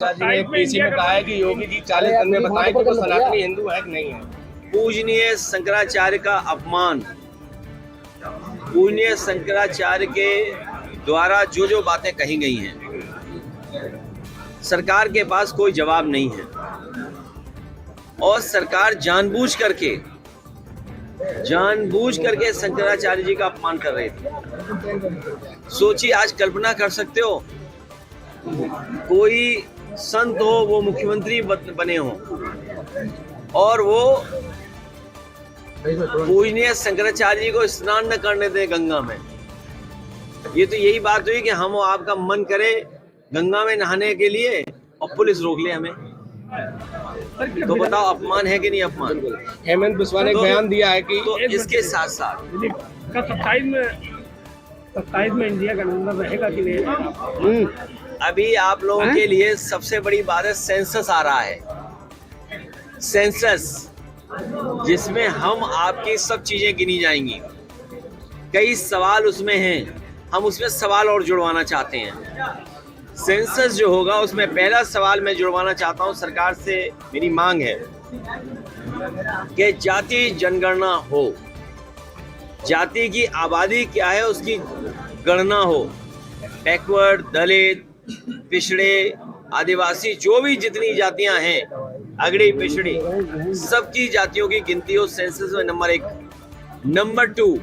जी ने पीसी में कहा है कि योगी जी 40 दिन में बताएं कि वो सनातनी हिंदू है कि नहीं है। पूजनीय शंकराचार्य का अपमान, पूजनीय शंकराचार्य के द्वारा जो जो बातें कही गई हैं, सरकार के पास कोई जवाब नहीं है और सरकार जानबूझ करके शंकराचार्य जी का अपमान कर रही थी। सोचिए, आज कल्पना कर सकते हो कोई संत हो, वो मुख्यमंत्री बने हो और वो पूजनीय शंकराचार्य जी को स्नान न करने दे गंगा में। ये तो यही बात हुई कि हम आपका मन करे गंगा में नहाने के लिए और पुलिस रोक ले हमें। तो बताओ, अपमान है कि नहीं अपमान? हेमंत बिस्वा ने बयान दिया है कि तो इसके साथ साथ 27 में इंडिया का नंबर रहेगा कि नहीं? अभी आप लोगों के लिए सबसे बड़ी बात है, सेंसस आ रहा है। सेंसस जिसमें हम आपकी सब चीजें गिनी जाएंगी। कई सवाल उसमें हैं, हम उसमें सवाल और जुड़वाना चाहते हैं। सेंसस जो होगा उसमें पहला सवाल मैं जुड़वाना चाहता हूं, सरकार से मेरी मांग है कि जाति जनगणना हो, जाति की आबादी क्या है उसकी गणना हो। बैकवर्ड, दलित, पिछड़े, आदिवासी, जो भी जितनी जातियां हैं, अगड़ी पिछड़ी, सबकी जातियों की गिनती हो सेंसस में। नंबर 1। नंबर 2,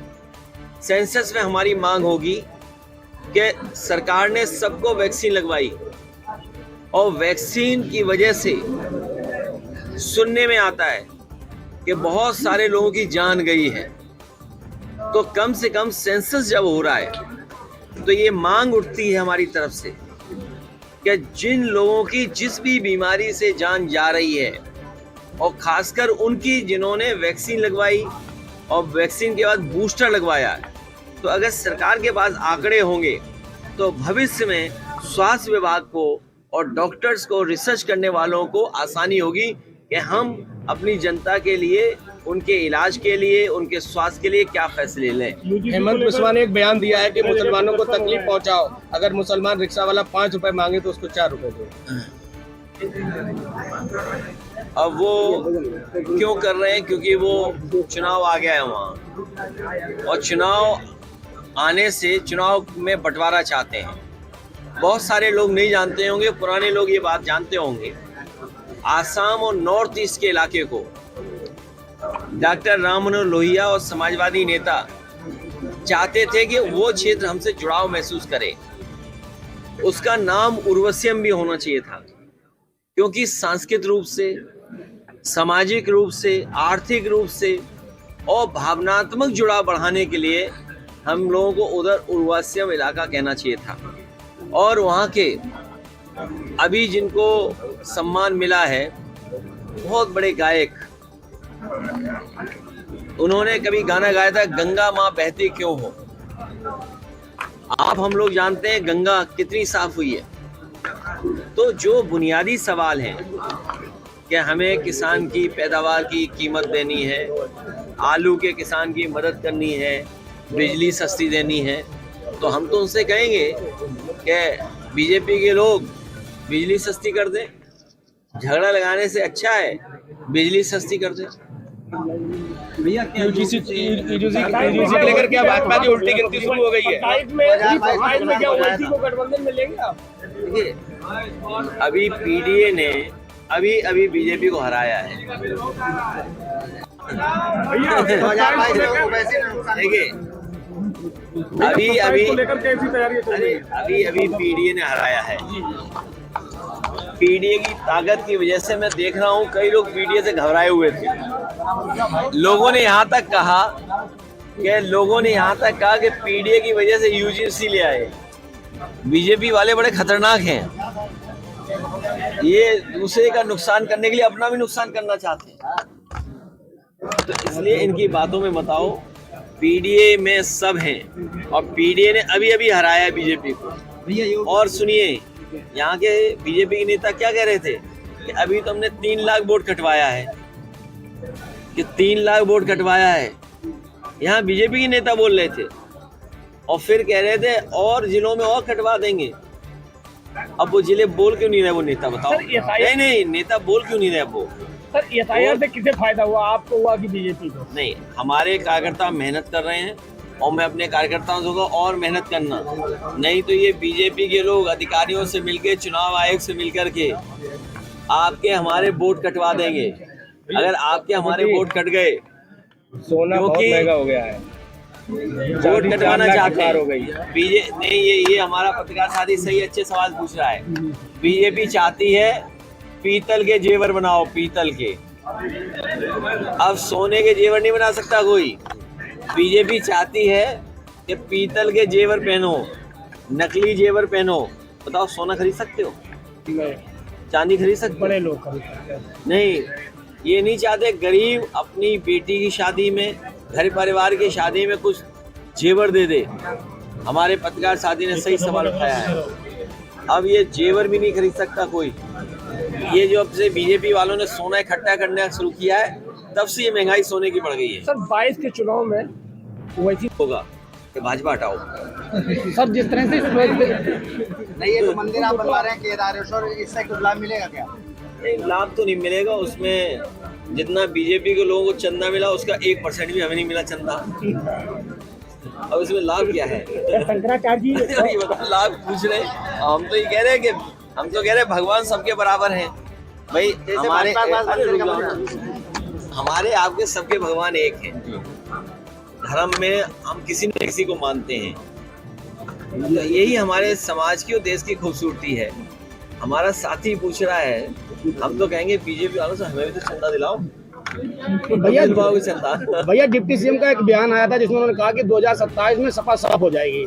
सेंसस में हमारी मांग होगी कि सरकार ने सबको वैक्सीन लगवाई और वैक्सीन की वजह से सुनने में आता है कि बहुत सारे लोगों की जान गई है। तो कम से कम सेंसस जब हो रहा है तो ये मांग उठती है हमारी तरफ से कि जिन लोगों की जिस भी बीमारी से जान जा रही है और खासकर उनकी जिन्होंने वैक्सीन लगवाई और वैक्सीन के बाद बूस्टर लगवाया है, तो अगर सरकार के पास आंकड़े होंगे तो भविष्य में स्वास्थ्य विभाग को और डॉक्टर्स को, रिसर्च करने वालों को आसानी होगी कि हम अपनी जनता के लिए, उनके इलाज के लिए, उनके स्वास्थ्य के लिए क्या फैसले लें। हेमंत बिस्वा ने एक बयान दिया है कि मुसलमानों को तकलीफ पहुंचाओ, अगर मुसलमान रिक्शा वाला 5 रुपए मांगे तो उसको 4 रुपए दो। अब वो क्यों कर रहे हैं? क्योंकि वो चुनाव आ गया है वहाँ और चुनाव आने से चुनाव में बंटवारा चाहते हैं। बहुत सारे लोग नहीं जानते होंगे, पुराने लोग ये बात जानते होंगे। आसाम और नॉर्थ ईस्ट के इलाके को डॉक्टर राम मनोहर लोहिया और समाजवादी नेता चाहते थे कि वो क्षेत्र हमसे जुड़ाव महसूस करे। उसका नाम उर्वश्यम भी होना चाहिए था, क्योंकि सांस्कृतिक रूप से, सामाजिक रूप से, आर्थिक रूप से और भावनात्मक जुड़ाव बढ़ाने के लिए हम लोगों को उधर उर्वश्यम इलाका कहना चाहिए था। और वहाँ के अभी जिनको सम्मान मिला है, बहुत बड़े गायक, उन्होंने कभी गाना गाया था, गंगा माँ बहती क्यों हो। आप हम लोग जानते हैं गंगा कितनी साफ हुई है। तो जो बुनियादी सवाल हैं कि हमें किसान की पैदावार की कीमत देनी है, आलू के किसान की मदद करनी है, बिजली सस्ती देनी है, तो हम तो उनसे कहेंगे कि बीजेपी के लोग बिजली सस्ती कर दें। झगड़ा लगाने से अच्छा है बिजली सस्ती कर दें। यूजीसी को लेकर क्या भाजपा की उल्टी गिनती शुरू हो गई है? 27 में क्या ओवैसी को गठबंधन में लेंगे आप? देखिए, अभी पीडीए ने अभी बीजेपी को हराया है। देखिए, अभी पीडीए ने हराया है। पीडीए की ताकत की वजह से मैं देख रहा हूँ कई लोग पीडीए से घबराए हुए थे। लोगों ने यहाँ तक कहा कि पीडीए की वजह से यूजीसी ले आए। बीजेपी वाले बड़े खतरनाक हैं, ये दूसरे का नुकसान करने के लिए अपना भी नुकसान करना चाहते हैं। तो इसलिए इनकी बातों में मत आओ। पीडीए में सब हैं और पीडीए ने अभी हराया है बीजेपी को। और सुनिए, यहाँ के बीजेपी के नेता क्या कह रहे थे कि अभी तो हमने 3 लाख वोट कटवाया है, कि 3 लाख वोट कटवाया है। यहाँ बीजेपी के नेता बोल रहे थे और फिर कह रहे थे और जिलों में और कटवा देंगे। अब वो जिले बोल क्यों नहीं रहे वो नेता, बताओ। सर, FIR नहीं नेता बोल क्यों नहीं रहे वो। सर FIR से किसे फायदा हुआ, आपको हुआ कि बीजेपी को? नहीं, हमारे कार्यकर्ता मेहनत कर रहे हैं और मैं अपने कार्यकर्ताओं से कहूँगा और मेहनत करना, नहीं तो ये बीजेपी के लोग अधिकारियों से मिलकर, चुनाव आयोग से मिलकर के आपके हमारे वोट कटवा देंगे। अगर आपके हमारे वोट कट गए, सोना बहुत क्योंकि महंगा हो गया है, वोट कटवाना चाहते हो गई हैं बीजे नहीं, ये हमारा पत्रकार साथी सही अच्छे सवाल पूछ रहा है। बीजेपी चाहती है पीतल के जेवर बनाओ, पीतल के। अब सोने के जेवर नहीं बना सकता कोई। बीजेपी चाहती है कि पीतल के जेवर पहनो, नकली जेवर पहनो। बताओ, सोना खरीद सकते हो? चांदी खरीद सकते हो? बड़े लोग खरीद सकते हैं। नहीं, ये नहीं चाहते गरीब अपनी बेटी की शादी में, घर परिवार की शादी में कुछ जेवर दे दे। हमारे पत्रकार साथी ने सही सवाल उठाया है। अब ये जेवर भी नहीं खरीद सकता कोई। ये जो अब से बीजेपी वालों ने सोना इकट्ठा करना शुरू किया है, तब से ये महंगाई सोने की बढ़ गई है। सर 22 के चुनाव में वैसी होगा कि भाजपा हटाओ। सर जिस तरह से नहीं, ये जो मंदिर आप बनवा रहे हैं केदारेश्वर, इससे कुछ लाभ मिलेगा क्या? नहीं, लाभ तो नहीं मिलेगा। उसमें जितना बीजेपी के लोगों को चंदा मिला, उसका 1% भी हमें नहीं मिला चंदा। अब इसमें लाभ क्या है? शंकराचार्य जी ये बताओ, लाभ पूछ रहे हैं। हम तो ये कह रहे हैं कि हम तो कह रहे हैं भगवान सबके बराबर हैं भाई। हमारे आपके सबके भगवान एक हैं। धर्म में हम किसी न किसी को मानते हैं। तो यही हमारे समाज की और देश की खूबसूरती है। हमारा साथी पूछ रहा है, हम तो कहेंगे बीजेपी वालों से हमें भी तो चंदा दिलाओ। भैया दिलवाओगे चंदा? भैया डिप्टी सीएम का एक बयान आया था जिसमें उन्होंने कहा कि 2027 में सपा साफ हो जाएगी।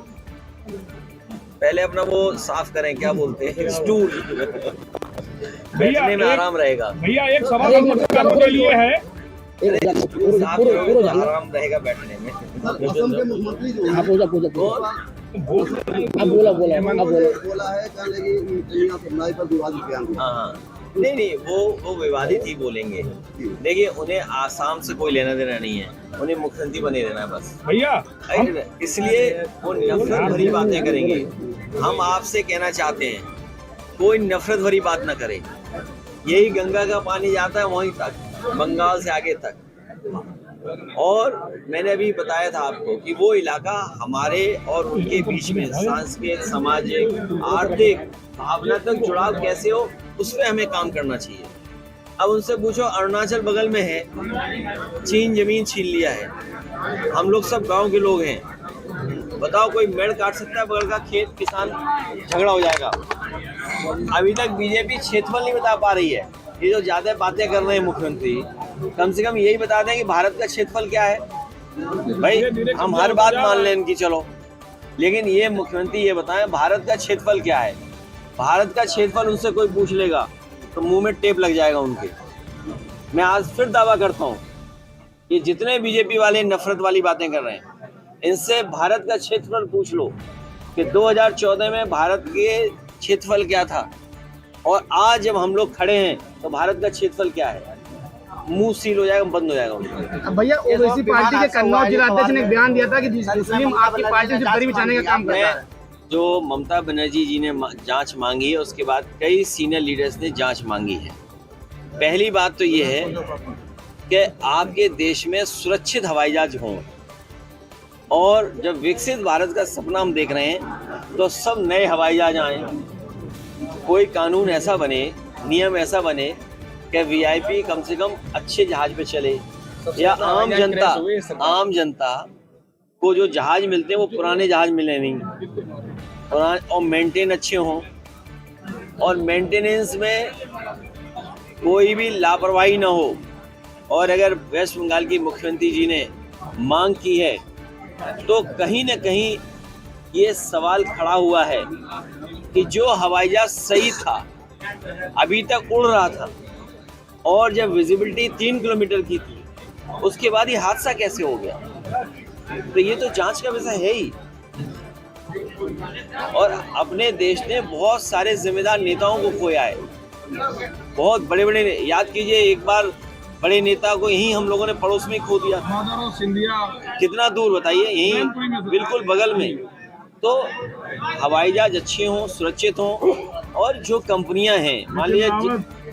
पहले अपना वो साफ करें, क्या बोलते हैं, स्टूल। बैठने में आराम रहेगा। भैया एक सवाल के लिए है, साफ करोगे तो आराम रहेगा बैठने में। असम के मुख्यमंत्री जो आप बोला है सप्लाई पर विवादित बयान दिया। हाँ, नहीं, वो विवादित ही बोलेंगे। देखिए, उन्हें आसाम से कोई लेना देना नहीं है, उन्हें मुख्यमंत्री बने रहना है बस भैया। इसलिए वो नफरत भरी बातें करेंगे। हम आपसे कहना चाहते हैं, कोई नफरत भरी बात ना करे। यही गंगा का पानी जाता है वहीं तक, बंगाल से आगे तक। और मैंने अभी बताया था आपको कि वो इलाका हमारे और उनके बीच में सांस्कृतिक, सामाजिक, आर्थिक, भावनात्मक जुड़ाव कैसे हो, उस पर हमें काम करना चाहिए। अब उनसे पूछो, अरुणाचल बगल में है, चीन जमीन छीन लिया है, हम लोग सब गांव के लोग हैं। बताओ, कोई मेड़ काट सकता है बगल का खेत? किसान झगड़ा हो जाएगा। अभी तक बीजेपी क्षेत्रफल नहीं बता पा रही है। ये जो ज्यादा बातें कर रहे हैं मुख्यमंत्री, कम से कम यही बता दें कि भारत का क्षेत्रफल क्या है। भाई, हम हर बात मान लें इनकी, चलो, लेकिन ये मुख्यमंत्री ये बताएं भारत का क्षेत्रफल क्या है। भारत का क्षेत्रफल उनसे कोई पूछ लेगा तो मुंह में टेप लग जाएगा उनके। मैं आज फिर दावा करता हूँ, ये जितने बीजेपी वाले नफरत वाली बातें कर रहे हैं, इनसे भारत का क्षेत्रफल पूछ लो कि 2014 में भारत के क्षेत्रफल क्या था और आज जब हम लोग खड़े हैं तो भारत का क्षेत्रफल क्या है। मुंह सील हो जाएगा, बंद हो जाएगा उनका। भैया ओवैसी पार्टी के कन्नौज जिलाध्यक्ष ने एक बयान दिया था कि मुस्लिम आपकी पार्टी से दरी बिछाने का काम कर रहा है। जो ममता बनर्जी जी ने जांच मांगी है, उसके बाद कई सीनियर लीडर्स ने जांच मांगी है। पहली बात तो ये है कि आपके देश में सुरक्षित हवाई जहाज हों, और जब विकसित भारत का सपना हम देख रहे हैं तो सब नए हवाई जहाज आए। कोई कानून ऐसा बने, नियम ऐसा बने कि वीआईपी कम से कम अच्छे जहाज पे चले, या आम जनता को जो जहाज मिलते हैं वो पुराने जहाज मिले नहीं, और मेंटेन अच्छे हों। और मेंटेनेंस में कोई भी लापरवाही ना हो। और अगर वेस्ट बंगाल की मुख्यमंत्री जी ने मांग की है तो कहीं न कहीं ये सवाल खड़ा हुआ है कि जो हवाई जहाज सही था, अभी तक उड़ रहा था, और जब विजिबिलिटी 3 किलोमीटर की थी, उसके बाद ये हादसा कैसे हो गया। तो ये तो जांच का विषय है ही। और अपने देश ने बहुत सारे जिम्मेदार नेताओं को खोया है, बहुत बड़े बड़े। याद कीजिए, एक बार बड़े नेता को यहीं हम लोगों ने पड़ोस में खो दिया। कितना दूर बताइए, यहीं बिल्कुल बगल में। तो हवाई जहाज अच्छे हों, सुरक्षित हों, और जो कंपनियां हैं, मान लीजिए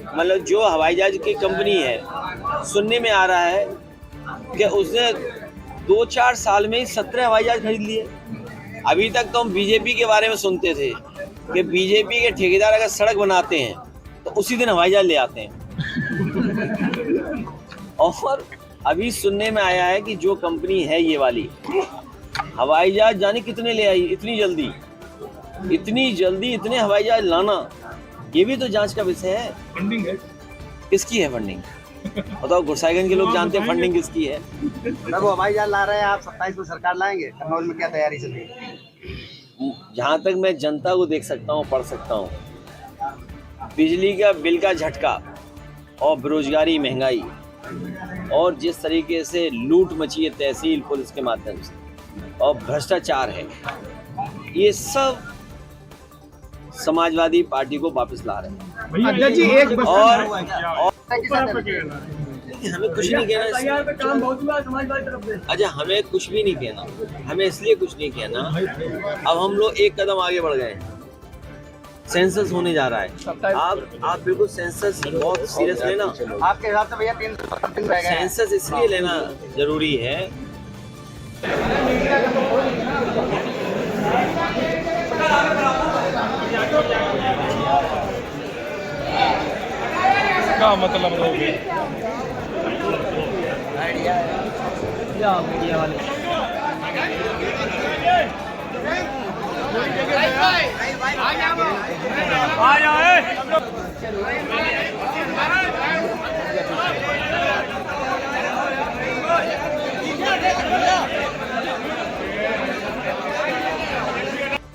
मतलब जो हवाई जहाज की कंपनी है, सुनने में आ रहा है कि उसने 2-4 साल में ही 17 हवाई जहाज खरीद लिए। अभी तक तो हम बीजेपी के बारे में सुनते थे कि बीजेपी के ठेकेदार अगर सड़क बनाते हैं तो उसी दिन हवाई जहाज ले आते हैं। और अभी सुनने में आया है कि जो कंपनी है ये वाली, हवाई जहाज जाने कितने ले आई इतनी जल्दी इतने हवाई जहाज लाना, ये भी तो जांच का विषय है। फंडिंग है, किसकी है फंडिंग? बताओ, गुरसाईगंज के लोग जानते हैं फंडिंग किसकी है। सर वो हवाई जहाज ला रहे हैं, आप 27 को सरकार लाएंगे, कन्नौज में क्या तैयारी चल रही है? जहाँ तक मैं जनता को देख सकता हूँ, पढ़ सकता हूँ, बिजली का बिल का झटका और बेरोजगारी, महंगाई और जिस तरीके से लूट मची है तहसील पुलिस के माध्यम से और भ्रष्टाचार है, ये सब समाजवादी पार्टी को वापस ला रहे हैं। अध्यक्ष जी एक और और हमें कुछ नहीं कहना, अच्छा हमें कुछ भी नहीं कहना, हमें इसलिए कुछ नहीं कहना, अब हम लोग एक कदम आगे बढ़ गए हैं। सेंसस होने जा रहा है, आप बिल्कुल सेंसस बहुत सीरियस लेना। आपके हिसाब से भैया 3 दिन रह गए हैं। सेंसस इसलिए लेना जरूरी है क्या मतलब लोगे मीडिया